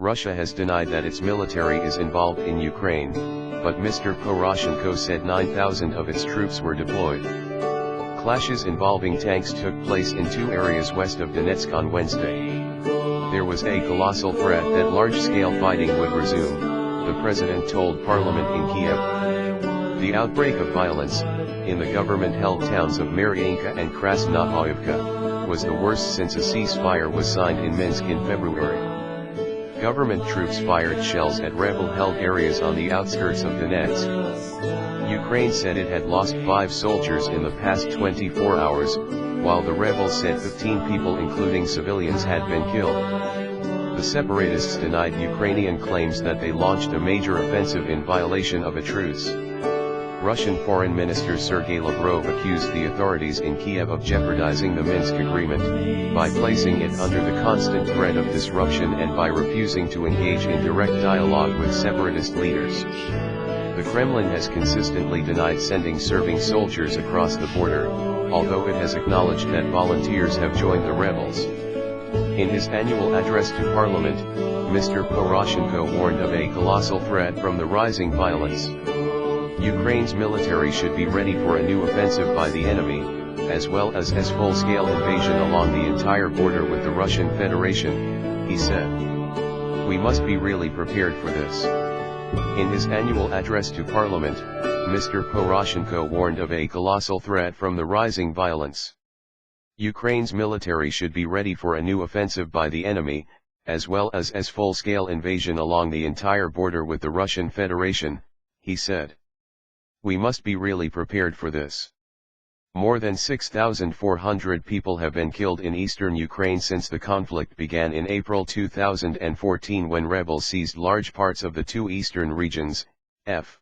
Russia has denied that its military is involved in Ukraine, but Mr Poroshenko said 9,000 of its troops were deployed. Clashes involving tanks took place in two areas west of Donetsk on Wednesday. There was a colossal threat that large-scale fighting would resume, the president told parliament in Kiev. The outbreak of violence, in the government-held towns of Maryinka and Krasnohorivka, was the worst since a ceasefire was signed in Minsk in February. Government troops fired shells at rebel-held areas on the outskirts of Donetsk. Ukraine said it had lost 5 soldiers in the past 24 hours, while the rebels said 15 people including civilians had been killed. The separatists denied Ukrainian claims that they launched a major offensive in violation of a truce. Russian Foreign Minister Sergei Lavrov accused the authorities in Kiev of jeopardizing the Minsk agreement, by placing it under the constant threat of disruption and by refusing to engage in direct dialogue with separatist leaders. The Kremlin has consistently denied sending serving soldiers across the border, although it has acknowledged that volunteers have joined the rebels. In his annual address to parliament, Mr Poroshenko warned of a colossal threat from the rising violence. Ukraine's military should be ready for a new offensive by the enemy, as well as full-scale invasion along the entire border with the Russian Federation, he said. We must be really prepared for this. In his annual address to parliament, Mr Poroshenko warned of a colossal threat from the rising violence. Ukraine's military should be ready for a new offensive by the enemy, as well as full-scale invasion along the entire border with the Russian Federation, he said. We must be really prepared for this. More than 6,400 people have been killed in eastern Ukraine since the conflict began in April 2014 when rebels seized large parts of the two eastern regions, F.